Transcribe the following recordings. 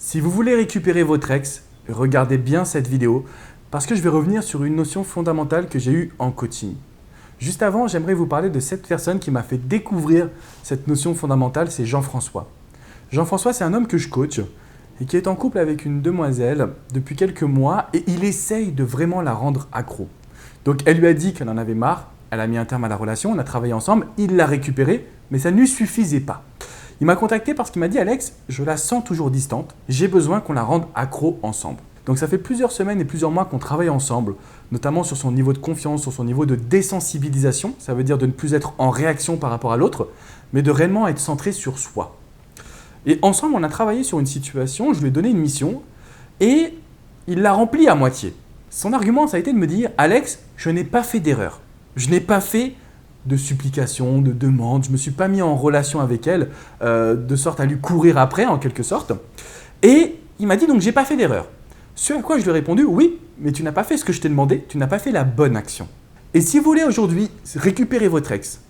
Si vous voulez récupérer votre ex, regardez bien cette vidéo parce que je vais revenir sur une notion fondamentale que j'ai eue en coaching. Juste avant, j'aimerais vous parler de cette personne qui m'a fait découvrir cette notion fondamentale, c'est Jean-François. Jean-François, c'est un homme que je coach et qui est en couple avec une demoiselle depuis quelques mois et il essaye de vraiment la rendre accro. Donc elle lui a dit qu'elle en avait marre, elle a mis un terme à la relation, on a travaillé ensemble, il l'a récupérée, mais ça ne lui suffisait pas. Il m'a contacté parce qu'il m'a dit « Alex, je la sens toujours distante, j'ai besoin qu'on la rende accro ensemble ». Donc ça fait plusieurs semaines et plusieurs mois qu'on travaille ensemble, notamment sur son niveau de confiance, sur son niveau de désensibilisation, ça veut dire de ne plus être en réaction par rapport à l'autre, mais de réellement être centré sur soi. Et ensemble, on a travaillé sur une situation, je lui ai donné une mission et il l'a remplie à moitié. Son argument, ça a été de me dire « Alex, je n'ai pas fait d'erreur, je n'ai pas fait de supplication, de demande. Je ne me suis pas mis en relation avec elle de sorte à lui courir après en quelque sorte. Et il m'a dit donc j'ai pas fait d'erreur. Ce à quoi je lui ai répondu oui, mais tu n'as pas fait ce que je t'ai demandé, tu n'as pas fait la bonne action. Et si vous voulez aujourd'hui récupérer votre ex,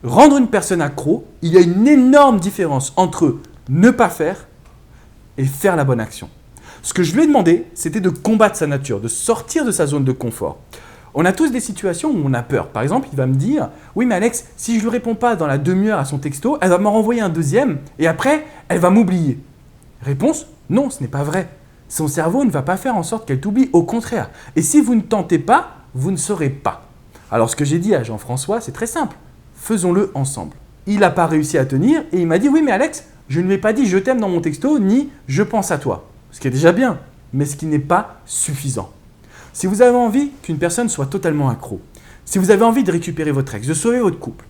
rendre une personne accro, il y a une énorme différence entre ne pas faire et faire la bonne action. Ce que je lui ai demandé, c'était de combattre sa nature, de sortir de sa zone de confort. On a tous des situations où on a peur. Par exemple, il va me dire « Oui, mais Alex, si je ne lui réponds pas dans la demi-heure à son texto, elle va m'en renvoyer un deuxième et après, elle va m'oublier. » Réponse « Non, ce n'est pas vrai. Son cerveau ne va pas faire en sorte qu'elle t'oublie, au contraire. Et si vous ne tentez pas, vous ne saurez pas. » Alors, ce que j'ai dit à Jean-François, c'est très simple. Faisons-le ensemble. Il n'a pas réussi à tenir et il m'a dit « Oui, mais Alex, je ne lui ai pas dit je t'aime dans mon texto ni je pense à toi. » Ce qui est déjà bien, mais ce qui n'est pas suffisant. Si vous avez envie qu'une personne soit totalement accro, si vous avez envie de récupérer votre ex, de sauver votre couple,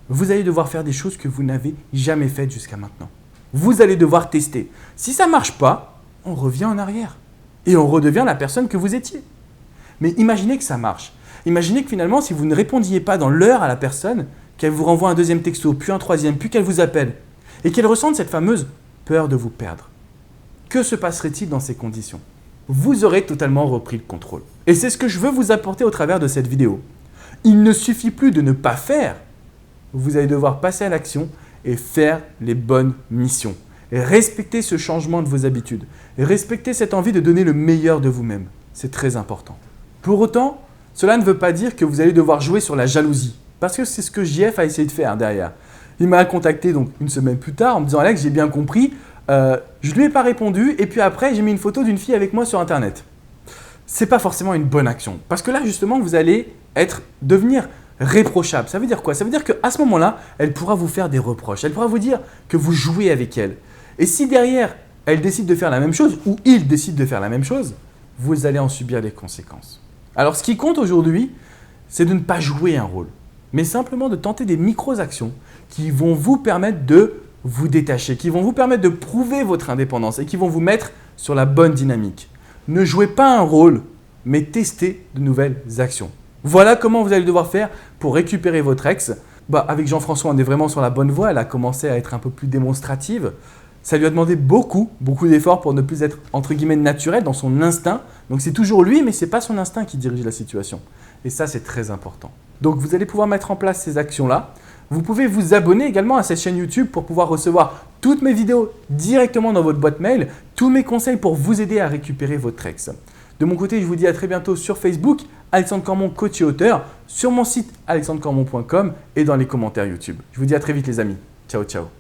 vous allez devoir faire des choses que vous n'avez jamais faites jusqu'à maintenant. Vous allez devoir tester. Si ça ne marche pas, on revient en arrière et on redevient la personne que vous étiez. Mais imaginez que ça marche. Imaginez que finalement, si vous ne répondiez pas dans l'heure à la personne, qu'elle vous renvoie un deuxième texto, puis un troisième, puis qu'elle vous appelle, et qu'elle ressente cette fameuse peur de vous perdre. Que se passerait-il dans ces conditions ? Vous aurez totalement repris le contrôle. Et c'est ce que je veux vous apporter au travers de cette vidéo. Il ne suffit plus de ne pas faire. Vous allez devoir passer à l'action et faire les bonnes missions. Et respecter ce changement de vos habitudes. Et respecter cette envie de donner le meilleur de vous-même. C'est très important. Pour autant, cela ne veut pas dire que vous allez devoir jouer sur la jalousie. Parce que c'est ce que JF a essayé de faire derrière. Il m'a contacté donc une semaine plus tard en me disant « Alex, j'ai bien compris. Je lui ai pas répondu et puis après j'ai mis une photo d'une fille avec moi sur internet. » C'est pas forcément une bonne action parce que là justement vous allez devenir réprochable. Ça veut dire quoi ? Ça veut dire qu'à ce moment-là, elle pourra vous faire des reproches. Elle pourra vous dire que vous jouez avec elle. Et si derrière elle décide de faire la même chose ou il décide de faire la même chose, vous allez en subir les conséquences. Alors ce qui compte aujourd'hui, c'est de ne pas jouer un rôle, mais simplement de tenter des micro-actions qui vont vous permettre de vous détacher, qui vont vous permettre de prouver votre indépendance et qui vont vous mettre sur la bonne dynamique. Ne jouez pas un rôle, mais testez de nouvelles actions. Voilà comment vous allez devoir faire pour récupérer votre ex. Avec Jean-François, on est vraiment sur la bonne voie. Elle a commencé à être un peu plus démonstrative. Ça lui a demandé beaucoup d'efforts pour ne plus être entre guillemets naturel dans son instinct. Donc c'est toujours lui, mais ce n'est pas son instinct qui dirige la situation. Et ça, c'est très important. Donc vous allez pouvoir mettre en place ces actions-là. Vous pouvez vous abonner également à cette chaîne YouTube pour pouvoir recevoir toutes mes vidéos directement dans votre boîte mail, tous mes conseils pour vous aider à récupérer votre ex. De mon côté, je vous dis à très bientôt sur Facebook, Alexandre Cormon, coach et auteur, sur mon site alexandrecormon.com et dans les commentaires YouTube. Je vous dis à très vite les amis. Ciao, ciao.